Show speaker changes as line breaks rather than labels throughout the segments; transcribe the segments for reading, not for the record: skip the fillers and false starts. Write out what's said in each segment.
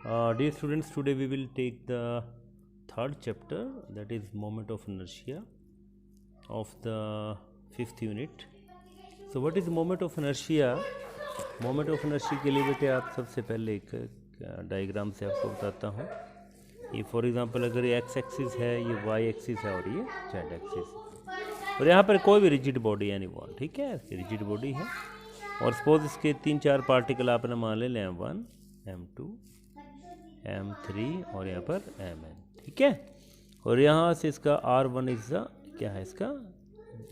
Dear students, today we will take the third chapter, that is moment of inertia of the fifth unit. So what is moment of inertia? Moment of inertia के लिए बेटे आप सबसे पहले एक diagram से आपको बताता हूँ. ये फॉर एग्जांपल अगर ये एक्स एक्सिस है, ये वाई एक्सिस है और ये जेड एक्सिस, और यहाँ पर कोई भी रिजिड बॉडी यानी वॉल, ठीक है, रिजिड बॉडी है. और सपोज इसके 3-4 पार्टिकल आपने मान ले M1, M2, M3 और यहाँ पर Mn, ठीक है. और यहाँ से इसका R1 इज द क्या है, इसका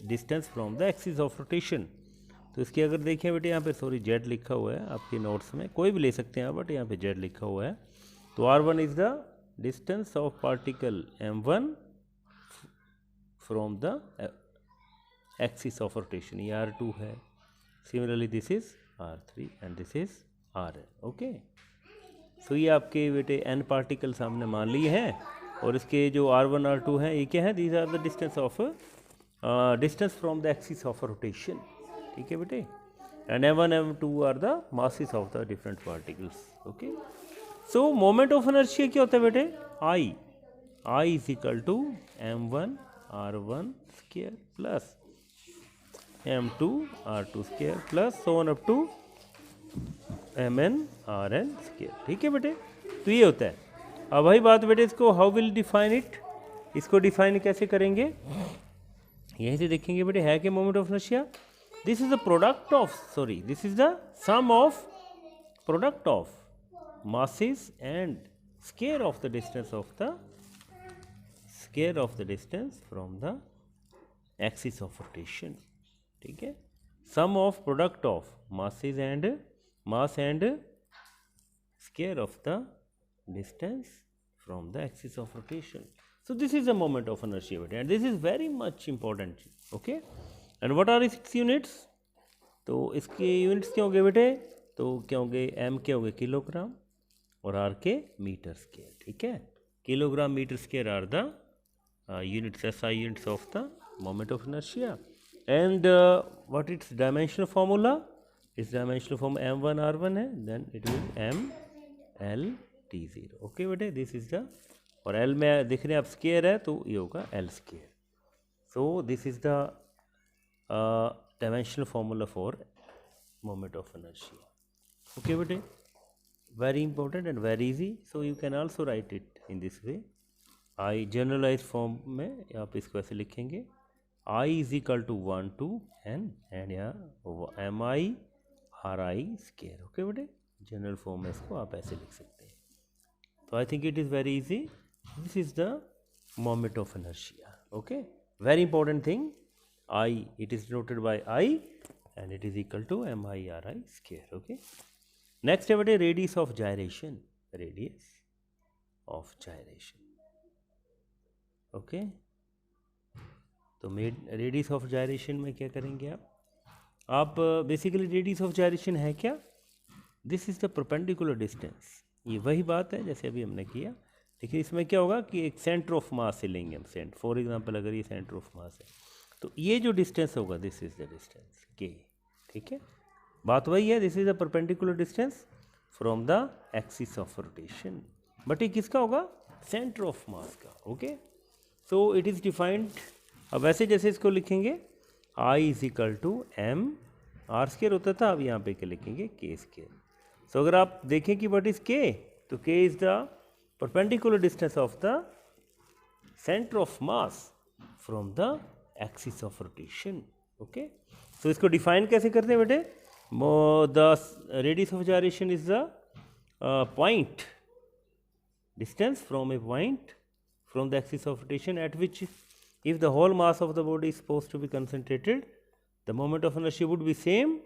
distance from the axis of rotation. तो इसकी अगर देखें बेटे यहाँ पे सॉरी जेड लिखा हुआ है आपके नोट्स में, कोई भी ले सकते हैं बट यहाँ पे जेड लिखा हुआ है. तो R1 is the distance of particle M1 from the axis of rotation. ये R2 है. Similarly this is R3 and this is Rn. Okay, so ये आपके बेटे n पार्टिकल सामने मान लिए हैं और इसके जो R1 R2 हैं ये क्या है, these are the distance from the axis of rotation, ठीक है बेटे. And M1 M2 are the masses of the different particles. Okay, so moment of inertia क्या होता है बेटे, I is equal to M1 R1 square plus M2 R2 square plus so on up to Mn Rn square, ठीक है बेटे. तो ये होता है. अब वही बात बेटे, इसको हाउ विल डिफाइन इट, इसको डिफाइन कैसे करेंगे, यहीं से देखेंगे बेटे. है कि moment of inertia, this is the product of this is the sum of product of masses and square of the distance from the axis of rotation, ठीक है. sum of product of masses and mass and square of the distance from the axis of rotation. So this is the moment of inertia and this is very much important. Okay, and what are its units. तो इसके units क्या होंगे बेटे, तो क्या होंगे, M क्या होंगे किलोग्राम और आर के मीटर स्क्वायर, ठीक है. Kilogram metre square are the units, SI units of the moment of inertia. And what its dimensional formula, इस डायमेंशनल फॉर्म M1 R1 है, then it will M L T0. Okay बेटे, this is the, और L में दिख रहे हैं आप square है तो ये होगा L square. So this is the dimensional formula for moment of inertia. Okay bete, very important and very easy. So you can also write it in this way. I generalized form में आप इसको ऐसे लिखेंगे, I is equal to 1 to n and यहाँ mi ri square. Okay bete, general form में इसको आप ऐसे लिख सकते हैं. तो I think it is very easy. This is the moment of inertia. Okay, very important thing. I, it is denoted by I and it is equal to MI/RI square. Okay, next है बेटे radius of gyration. Radius of gyration. Okay, तो radius of gyration में क्या करेंगे आप basically radius of gyration है क्या, this is the perpendicular distance. ये वही बात है जैसे अभी हमने किया, लेकिन इसमें क्या होगा कि एक सेंटर ऑफ मास से लेंगे हम. सेंटर फॉर एग्जांपल अगर ये सेंटर ऑफ मास है तो ये जो डिस्टेंस होगा दिस इज द डिस्टेंस के, ठीक है. बात वही है, this is the perpendicular distance from the axis of rotation, but ये किसका होगा, सेंटर ऑफ मास का. Okay, so it is defined. अब वैसे जैसे इसको लिखेंगे I is equal to M R square होता था, अब यहाँ पे क्या लिखेंगे K स्क्वायर. सो अगर आप देखें कि व्हाट इज K, तो K is the perpendicular distance of the centre of mass from the axis of rotation. Okay, so इसको डिफाइन कैसे करते हैं बेटे, the radius of gyration is the point distance from a point from the axis of rotation at which if the whole mass of the body is supposed to be concentrated, the moment of inertia would be same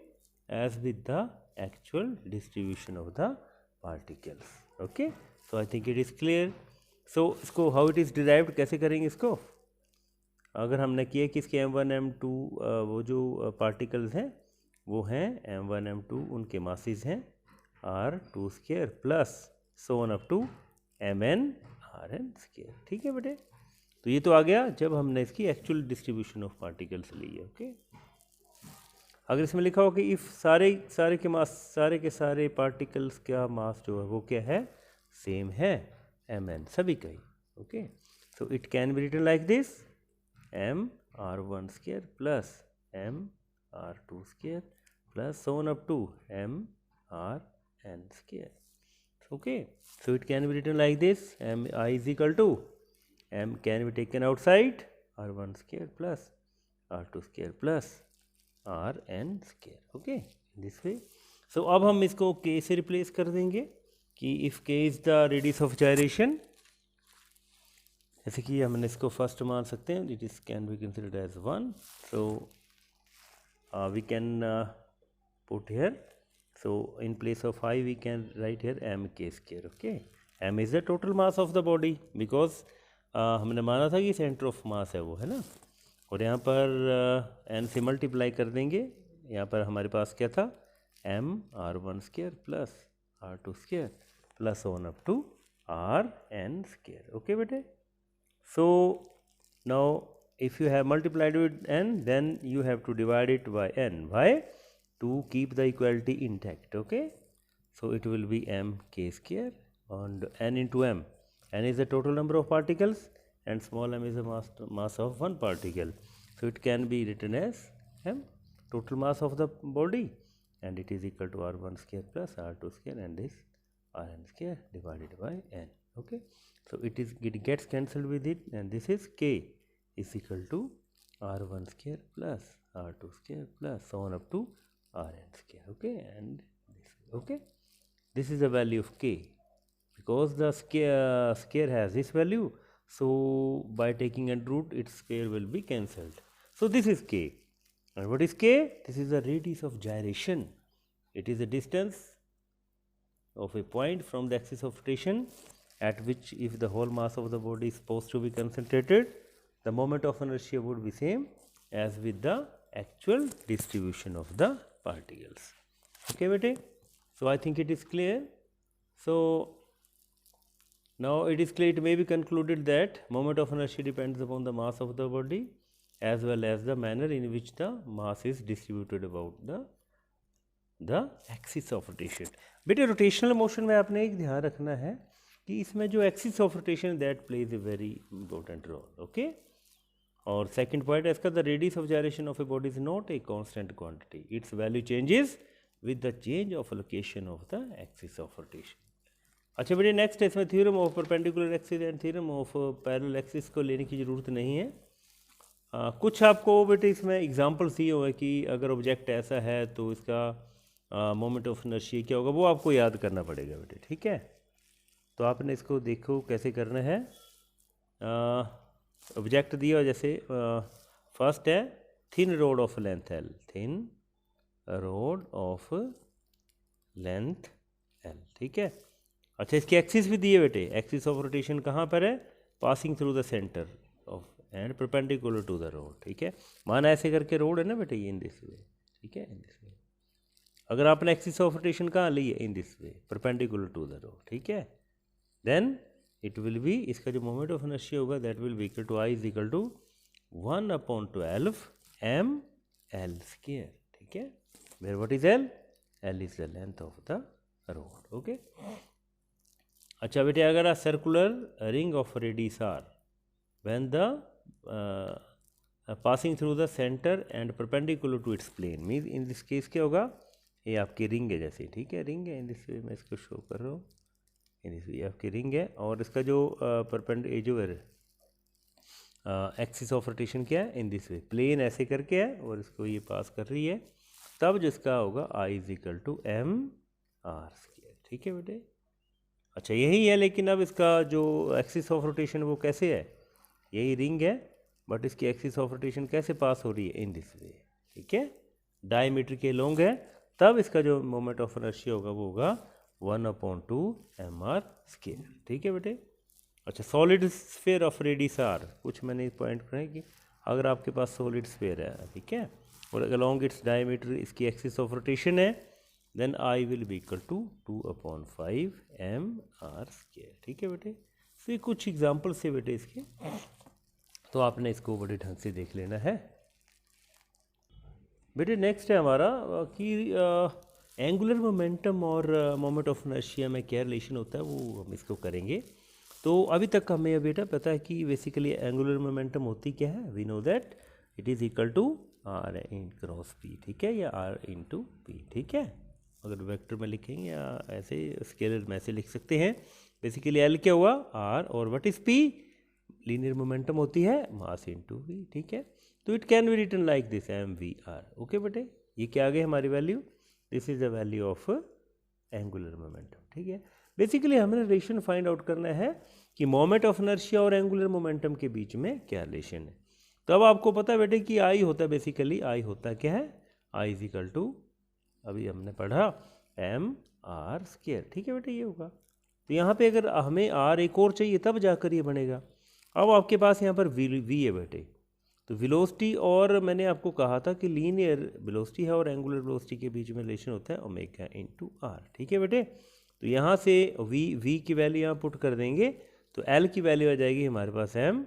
as with the actual distribution of the particles. Okay, so I think it is clear. So इसको how it is derived कैसे करेंगे इसको, अगर हमने किया कि इसके M1 M2 वो जो पार्टिकल्स हैं वो हैं M1 M2, उनके मासेस हैं R2 square plus so on up to Mn Rn square, ठीक है बेटे. तो ये तो आ गया जब हमने इसकी एक्चुअल डिस्ट्रीब्यूशन ऑफ पार्टिकल्स ली है. ओके, अगर इसमें लिखा हो कि इफ़ सारे के मास, सारे के सारे पार्टिकल्स का मास जो है वो क्या है, सेम है एम एन सभी का ही. Okay, so it can be written like this m r one square plus m r two square plus so on up to m r n square. Okay, so it can be written like this, m I is equal to m can be taken outside r1 square plus r2 square plus r n square. Okay, this way. So अब हम इसको k से replace कर देंगे कि if k is the radius of gyration, जैसे कि हमने इसको फर्स्ट मान सकते हैं, it is can be considered as 1. So we can put here, so in place of I we can write here m k square. Okay, m is the total mass of the body because हमने माना था कि centre of मास है वो, है ना. और यहाँ पर n से मल्टीप्लाई कर देंगे. यहाँ पर हमारे पास क्या था, m r1 square plus r2 square plus on up to r n square. Okay बेटे, so now if you have multiplied with n, then you have to divide it by n. Why? To keep the equality intact. Okay, so it will be m k square and n into m. N is the total number of particles and small m is the mass of one particle. So it can be written as m, total mass of the body, and it is equal to r1 square plus r2 square and this rn square divided by n. Okay, so it gets cancelled with it, and this is k is equal to r1 square plus r2 square plus so on up to rn square. Okay, and this. Okay, this is the value of k because the square has this value, so by taking under root its square will be cancelled. So this is k, and what is k? This is the radius of gyration. It is the distance of a point from the axis of rotation at which if the whole mass of the body is supposed to be concentrated, the moment of inertia would be same as with the actual distribution of the particles. Okay bete, so I think it is clear. So now it is clear, it may be concluded that moment of inertia depends upon the mass of the body as well as the manner in which the mass is distributed about the axis of rotation. बेटे rotational motion में आपने एक ध्यान रखना है कि इसमें जो axis of rotation that plays a very important role. Okay, और सेकंड पॉइंट है इसका, the radius of gyration of a body is not a constant quantity, its value changes with the change of location of the axis of rotation. अच्छा बेटे, next है इसमें theorem of perpendicular axis and theorem of parallel axis को लेने की ज़रूरत नहीं है. कुछ आपको बेटे इसमें एग्जांपल्स दिए हुए कि अगर ऑब्जेक्ट ऐसा है तो इसका मोमेंट ऑफ इनर्शिया क्या होगा, वो आपको याद करना पड़ेगा बेटे. ठीक है, तो आपने इसको देखो कैसे करना है. ऑब्जेक्ट दिया जैसे फर्स्ट है thin road of length L, thin road of length L. ठीक है, अच्छा इसकी एक्सिस भी दिए बेटे, एक्सिस ऑफ रोटेशन कहाँ पर है, passing through the centre of and perpendicular to the rod. ठीक है, माना ऐसे करके रोड है ना बेटे, ये इन दिस वे. ठीक है, इन दिस वे. अगर आपने एक्सिस ऑफ रोटेशन कहाँ ली है, in this way perpendicular to the rod. ठीक है, देन इट विल बी, इसका जो मोमेंट ऑफ इनर्शिया होगा that will be equal to I is equal to 1/12 m l square. ठीक है, where what is l? l is the length of the rod. Okay, अच्छा बेटे, अगर a circular ring of radius r when the passing through the center and perpendicular to its plane means in this case क्या होगा, ये आपकी ring है जैसे. ठीक है, रिंग है, इन दिस वे मैं इसको शो कर रहा हूँ. इन दिस वे आपकी रिंग है और इसका जो जो है एक्सिस ऑफ रोटेशन क्या है, इन दिस वे प्लेन ऐसे करके है और इसको ये पास कर रही है, तब जिसका होगा I is equal to m r square. ठीक है बेटे, अच्छा यही है, लेकिन अब इसका जो एक्सिस ऑफ रोटेशन वो कैसे है, यही रिंग है बट इसकी एक्सिस ऑफ रोटेशन कैसे पास हो रही है, इन दिस वे. ठीक है, डायमीटर के लॉन्ग है, तब इसका जो मोमेंट ऑफ इनर्शिया होगा वो होगा 1/2 m r स्क्वायर. ठीक है बेटे, अच्छा solid sphere of radius r, कुछ मैंने पॉइंट करें कि अगर आपके पास सॉलिड स्फीयर है, ठीक है, और अलॉन्ग इट्स डायमीटर इसकी एक्सिस ऑफ रोटेशन है, then I will be equal to 2/5 m r square. ठीक है बेटे, तो ये कुछ एग्जाम्पल से बेटे इसके, तो आपने इसको बड़े ढंग से देख लेना है बेटे. नेक्स्ट है हमारा कि एंगुलर मोमेंटम और मोमेंट ऑफ इनर्शिया में क्या रिलेशन होता है वो हम इसको करेंगे। तो अभी तक हमें बेटा पता है कि बेसिकली एंगुलर मोमेंटम होती क्या है, we know that it is equal to R in cross P, ठीक है, या आर इंटू पी, ठीक है। अगर वेक्टर में लिखेंगे या ऐसे स्केलर में ऐसे लिख सकते हैं। बेसिकली एल क्या हुआ आर और what is P, linear momentum होती है मास इंटू वी, ठीक है। तो it can be written like this M V R, okay बेटे। ये क्या आ गई हमारी वैल्यू, this is the value of angular momentum, ठीक है। बेसिकली हमें रिलेशन फाइंड आउट करना है कि मोमेंट ऑफ इनर्शिया और एंगुलर मोमेंटम के बीच में क्या रिलेशन है। तो अब आपको पता है बेटे कि आई होता है, बेसिकली आई होता क्या है, आई इज इक्वल टू अभी हमने पढ़ा एम आर स्क्वायर, ठीक है बेटे, ये होगा। तो यहाँ पे अगर हमें आर एक और चाहिए तब जाकर ये बनेगा। अब आपके पास यहाँ पर वी है बेटे, तो वेलोसिटी और मैंने आपको कहा था कि लीनियर वेलोसिटी है और एंगुलर वेलोसिटी के बीच में रिलेशन होता है ओमेगा इनटू आर, ठीक है बेटे। तो यहाँ से वी की वैल्यू यहाँ पुट कर देंगे तो एल की वैल्यू आ जाएगी हमारे पास एम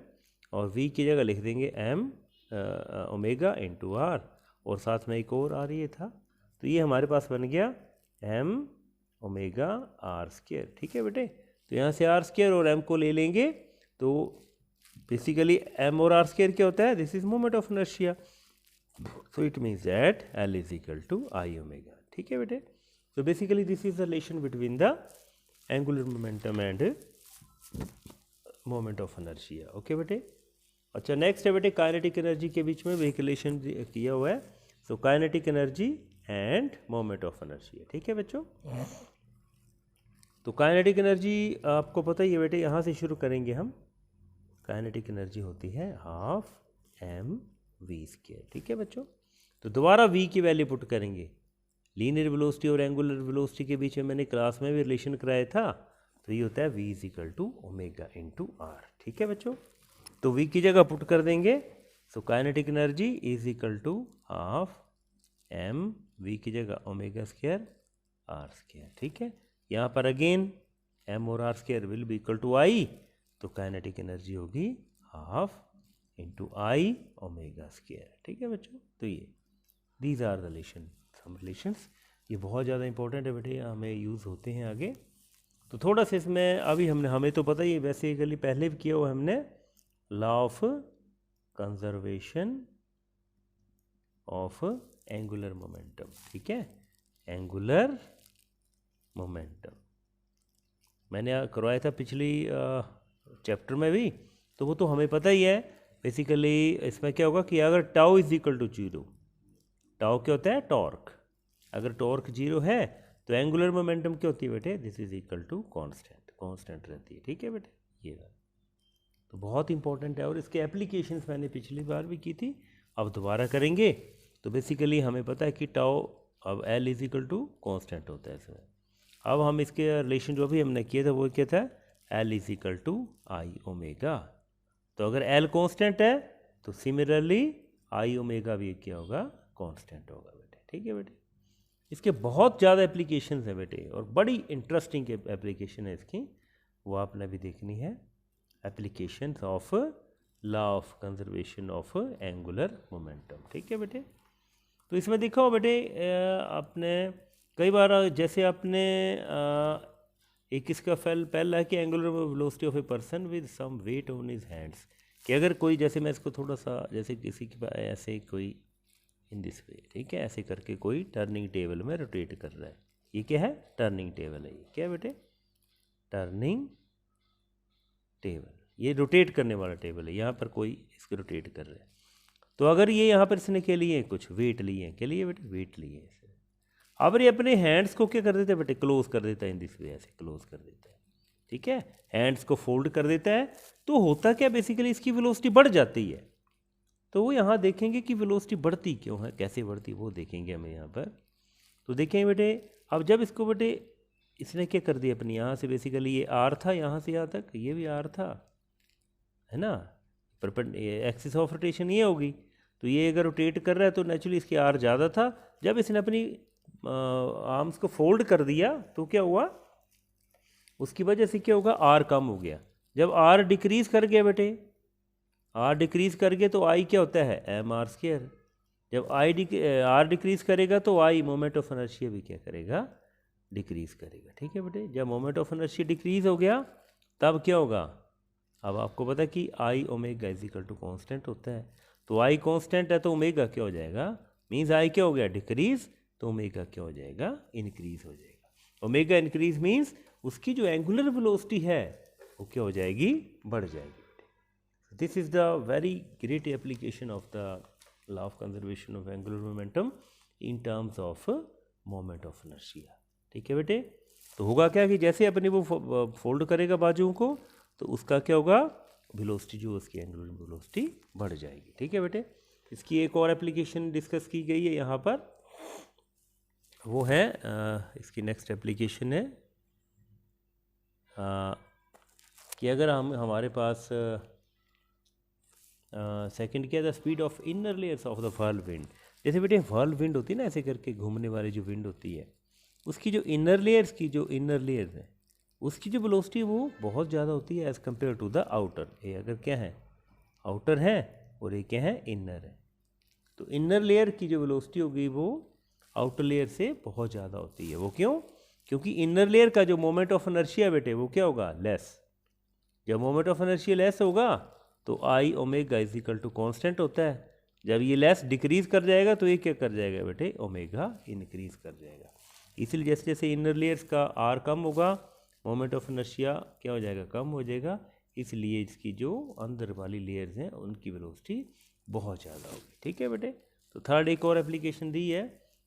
और वी की जगह लिख देंगे एम ओमेगा इनटू आर और साथ में एक और आर ये था, तो ये हमारे पास बन गया एम ओमेगा आर स्क्वायर, ठीक है बेटे। तो यहाँ से आर स्क्वायर और एम को ले लेंगे तो बेसिकली एम और आर स्क्वायर क्या होता है, this is moment of inertia, so it means that L is equal to I omega, ठीक है बेटे। तो basically this is the relation between the angular momentum and moment of inertia, okay बेटे। अच्छा next है बेटे काइनेटिक एनर्जी के बीच में भी एक रिलेशन किया हुआ है, सो kinetic energy and moment of inertia, ठीक है बच्चों। तो काइनेटिक एनर्जी आपको पता ही है बेटे, यहाँ से शुरू करेंगे हम। काइनेटिक एनर्जी होती है हाफ एम वी स्क्वायर, ठीक है बच्चों। तो दोबारा वी की वैल्यू पुट करेंगे, लीनियर वेलोसिटी और एंगुलर वेलोसिटी के बीच में मैंने क्लास में भी रिलेशन कराया था, तो ये होता है V is equal to omega into R, ठीक है बच्चों। तो वी की जगह पुट कर देंगे, so kinetic energy is equal to half M V की जगह ओमेगा स्क्वायर आर स्क्वायर, ठीक है। यहाँ पर अगेन एम और are square will be equal to I, तो काइनेटिक एनर्जी होगी half into I omega square, ठीक है बच्चों। तो ये these are the relation, some relations, ये बहुत ज़्यादा इंपॉर्टेंट है बेटे, हमें यूज़ होते हैं आगे। तो थोड़ा सा इसमें अभी हमें तो पता ही है बेसिकली, पहले भी किया हुआ हमने law of conservation of angular momentum, ठीक है, एंगुलर मोमेंटम मैंने करवाया था पिछली चैप्टर में भी, तो वो तो हमें पता ही है। बेसिकली इसमें क्या होगा कि अगर tau is equal to zero, tau क्या होता है टॉर्क, अगर टॉर्क जीरो है तो एंगुलर मोमेंटम क्या होती है बेटे, this is equal to constant, constant रहती है, ठीक है बेटे। ये तो बहुत इंपॉर्टेंट है और इसके एप्लीकेशंस मैंने पिछली बार भी की थी, अब दोबारा करेंगे। तो बेसिकली हमें पता है कि टाउ अब L is equal to constant होता है इसमें। अब हम इसके रिलेशन जो भी हमने किया था वो क्या था, L is equal to I omega. तो अगर एल कॉन्स्टेंट है तो सिमिलरली आई ओमेगा भी क्या होगा, कॉन्स्टेंट होगा बेटे, ठीक है बेटे। इसके बहुत ज़्यादा एप्लीकेशंस है बेटे और बड़ी इंटरेस्टिंग एप्लीकेशन है इसकी, वो आपने भी देखनी है, applications of law of conservation of angular momentum, ठीक है बेटे। तो इसमें देखो बेटे आपने कई बार जैसे आपने एक इसका पहला है कि angular velocity of a person with some weight on his hands, कि अगर कोई जैसे मैं इसको थोड़ा सा जैसे किसी के ऐसे कोई इन दिस वे, ठीक है, ऐसे करके कोई टर्निंग टेबल में रोटेट कर रहा है, ये क्या है, टर्निंग टेबल है, ये क्या है बेटे, टर्निंग टेबल, ये रोटेट करने वाला टेबल है, यहाँ पर कोई इसको रोटेट कर रहा है। तो अगर ये यहाँ पर इसने क्या लिए, कुछ वेट लिए, क्या लिए बेटे, वेट लिए इसे। अब ये अपने हैंड्स को क्या कर देता है बेटे, क्लोज कर देता है इन दिस वे, ऐसे क्लोज कर देता है, ठीक है, हैंड्स को फोल्ड कर देता है। तो होता क्या बेसिकली, इसकी वेलोसिटी बढ़ जाती है। तो वो यहाँ देखेंगे कि वेलोसिटी बढ़ती क्यों है, कैसे बढ़ती, वो देखेंगे हमें यहाँ पर। तो देखेंगे बेटे, अब जब इसको बेटे इसने क्या कर दिया अपनी, यहाँ से बेसिकली ये आर था, यहाँ से यहाँ तक ये भी आर था, है ना, एक्सिस ऑफ रोटेशन ये होगी। तो ये अगर रोटेट कर रहा है तो नेचुरली इसकी आर ज़्यादा था। जब इसने अपनी आर्म्स को फोल्ड कर दिया तो क्या हुआ, उसकी वजह से क्या होगा, आर कम हो गया। जब आर डिक्रीज कर गया बेटे, आर डिक्रीज कर गया तो आई क्या होता है, एम आर स्क्वायर। जब आर डिक्रीज करेगा तो आई मोमेंट ऑफ इनर्शिया भी क्या करेगा, डिक्रीज करेगा। ठीक है बेटे, जब मोमेंट ऑफ इनर्शिया डिक्रीज हो गया तब क्या होगा, अब आपको पता है कि I omega is equal to constant होता है, तो आई कॉन्स्टेंट है तो ओमेगा क्या हो जाएगा, मीन्स आई क्या हो गया, डिक्रीज, तो ओमेगा क्या हो जाएगा, इंक्रीज हो जाएगा। ओमेगा इंक्रीज मीन्स उसकी जो एंगुलर वेलोसिटी है वो क्या हो जाएगी, बढ़ जाएगी। This is the very great application of the law of conservation of angular momentum in terms of moment of inertia. ठीक है बेटे, तो होगा क्या कि जैसे अपने वो फोल्ड करेगा बाजुओं को तो उसका क्या होगा, वेलोसिटी जो उसकी एंगुलर वेलोसिटी बढ़ जाएगी। ठीक है बेटे, इसकी एक और एप्लीकेशन डिस्कस की गई है यहाँ पर, वो है इसकी नेक्स्ट एप्लीकेशन है कि अगर हमारे पास सेकंड क्या है, the speed of inner layers of the whirlwind. जैसे बेटे व्हर्ल विंड होती है ना, ऐसे करके घूमने वाली जो विंड होती है, उसकी जो इनर लेयर्स की जो इनर लेयर्स है उसकी जो वेलोसिटी वो बहुत ज़्यादा होती है as compared to the outer. ये अगर क्या है, आउटर है और ये क्या है, इनर है, तो इनर लेयर की जो वेलोसिटी होगी वो आउटर लेयर से बहुत ज़्यादा होती है। वो क्यों, क्योंकि इनर लेयर का जो मोमेंट ऑफ इनर्शिया बेटे वो क्या होगा, लेस। जब मोमेंट ऑफ इनर्शिया लेस होगा तो I omega is equal to constant होता है, जब ये लेस डिक्रीज कर जाएगा तो ये क्या कर जाएगा बेटे, ओमेगा इंक्रीज कर जाएगा। इसलिए जैसे जैसे इनर लेयर्स का आर कम होगा मोमेंट ऑफ इनर्शिया क्या हो जाएगा, कम हो जाएगा, इसलिए इसकी जो अंदर वाली लेयर्स हैं उनकी वेलोसिटी बहुत ज़्यादा होगी। ठीक है बेटे, तो थर्ड एक और एप्लीकेशन दी है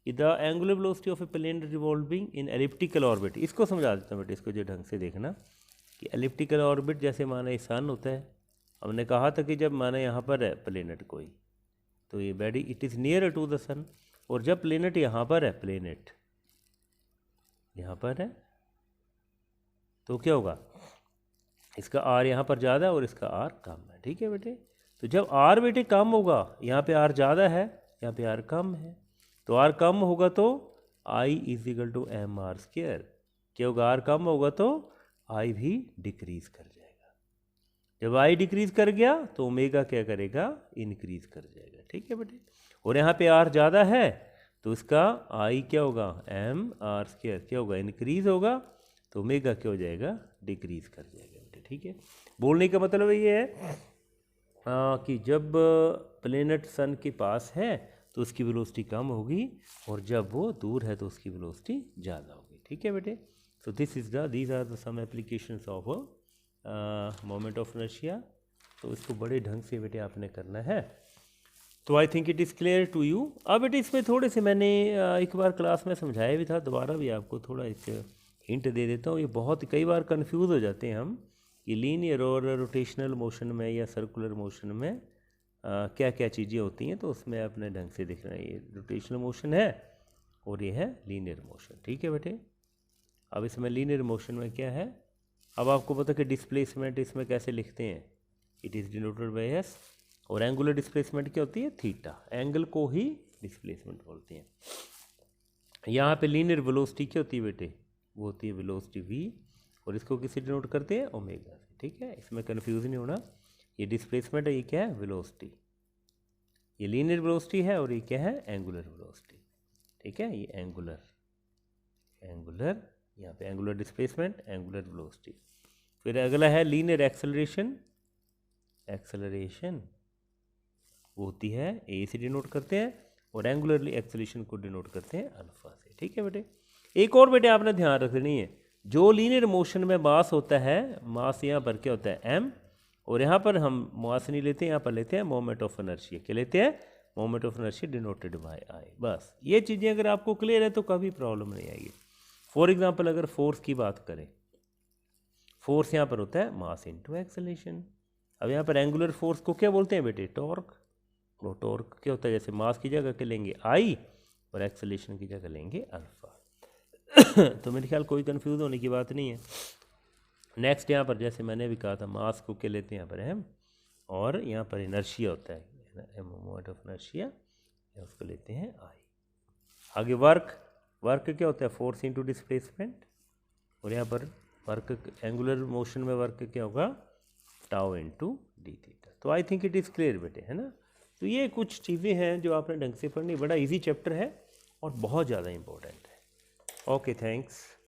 कि the angular velocity of a planet revolving in elliptical orbit. इसको समझा देता हूँ बेटे, इसको जो ढंग से देखना कि एलिप्टिकल ऑर्बिट जैसे माना ये सन होता है, हमने कहा था कि जब माना यहाँ पर है प्लेनेट कोई, तो ये body it is near to the sun, और जब प्लेनेट यहाँ पर है, प्लेनेट यहाँ पर है, तो क्या होगा, इसका आर यहाँ पर ज़्यादा है और इसका आर कम है। ठीक है बेटे, तो जब आर बेटे कम होगा, यहाँ पे आर ज़्यादा है, यहाँ पे आर कम है, तो आर कम होगा तो I is equal to M R square, क्या होगा, आर कम होगा तो आई भी डिक्रीज कर जाएगा। जब आई डिक्रीज कर गया तो ओमेगा क्या करेगा, इनक्रीज कर जाएगा। ठीक है बेटे, और यहाँ पे आर ज़्यादा है तो इसका आई क्या होगा, एम आर स्क्वायर क्या होगा, इंक्रीज होगा, तो ओमेगा क्या हो जाएगा, डिक्रीज कर जाएगा बेटे। ठीक है, बोलने का मतलब ये है कि जब प्लेनेट सन के पास है तो उसकी वेलोसिटी कम होगी, और जब वो दूर है तो उसकी वेलोसिटी ज़्यादा होगी। ठीक है बेटे, so these are the some applications of moment of inertia. तो इसको बड़े ढंग से बेटे आपने करना है, तो I think it is clear to you. अब बेटे इसमें थोड़े से मैंने एक बार क्लास में समझाया भी था, दोबारा भी आपको थोड़ा एक हिंट दे देता हूँ। ये बहुत कई बार कंफ्यूज हो जाते हैं हम कि लीनियर और रोटेशनल मोशन में या सर्कुलर मोशन में क्या क्या चीज़ें होती हैं, तो उसमें अपने ढंग से दिख रहा है। ये रोटेशनल मोशन है और ये है लीनियर मोशन। ठीक है बेटे, अब इसमें लीनियर मोशन में क्या है, अब आपको पता कि डिस्प्लेसमेंट इसमें कैसे लिखते हैं, it is denoted by S, और एंगुलर डिस्प्लेसमेंट क्या होती है, थीटा, एंगल को ही डिस्प्लेसमेंट बोलते हैं। यहाँ पे लीनियर वेलोसिटी क्या होती है बेटे, वो होती है वेलोसिटी v, और इसको किससे डिनोट करते हैं, ओमेगा से। ठीक है, इसमें कन्फ्यूज नहीं होना, ये डिस्प्लेसमेंट है, ये क्या है, वेलोसिटी, ये लीनियर वेलोसिटी है, और ये क्या है, एंगुलर वेलोसिटी। ठीक है, ये एंगुलर यहाँ पे एंगुलर डिस्प्लेसमेंट, एंगुलर वेलोसिटी। फिर अगला है लीनियर एक्सेलरेशन वो होती है ए से डिनोट करते हैं, और एंगुलरली एक्सेलरेशन को डिनोट करते हैं अल्फा से। ठीक है बेटे, एक और बेटे आपने ध्यान रखनी है, जो लीनियर मोशन में मास होता है, मास यहाँ पर क्या होता है, एम, और यहाँ पर हम मास नहीं लेते, यहाँ पर लेते हैं मोमेंट ऑफ इनर्शिया। क्या लेते हैं, moment of inertia denoted by I. बस ये चीज़ें अगर आपको क्लियर है तो कभी प्रॉब्लम नहीं आएगी। फॉर एग्जाम्पल अगर फोर्स की बात करें, फोर्स यहाँ पर होता है मास इनटू एक्सेलरेशन। अब यहाँ पर एंगुलर फोर्स को क्या बोलते हैं बेटे, टॉर्क। वो टॉर्क क्या होता है, जैसे मास की जगह क्या लेंगे, आई, और एक्सेलरेशन की जगह लेंगे अल्फा। तो मेरे ख्याल कोई कंफ्यूज होने की बात नहीं है। नेक्स्ट यहाँ पर जैसे मैंने भी कहा था, मास को क्या लेते हैं यहाँ पर एम, और यहाँ पर इनर्शिया होता है, मोमेंट ऑफ इनर्शिया, उसको लेते हैं आई। आगे वर्क क्या होता है, फोर्स इनटू डिस्प्लेसमेंट, और यहाँ पर वर्क एंगुलर मोशन में वर्क क्या होगा, टाउ इनटू डी थीटा। तो I think it is clear बेटे, है ना। तो ये कुछ चीज़ें हैं जो आपने ढंग से पढ़नी। बड़ा इजी चैप्टर है और बहुत ज़्यादा इम्पोर्टेंट है। Okay, thanks.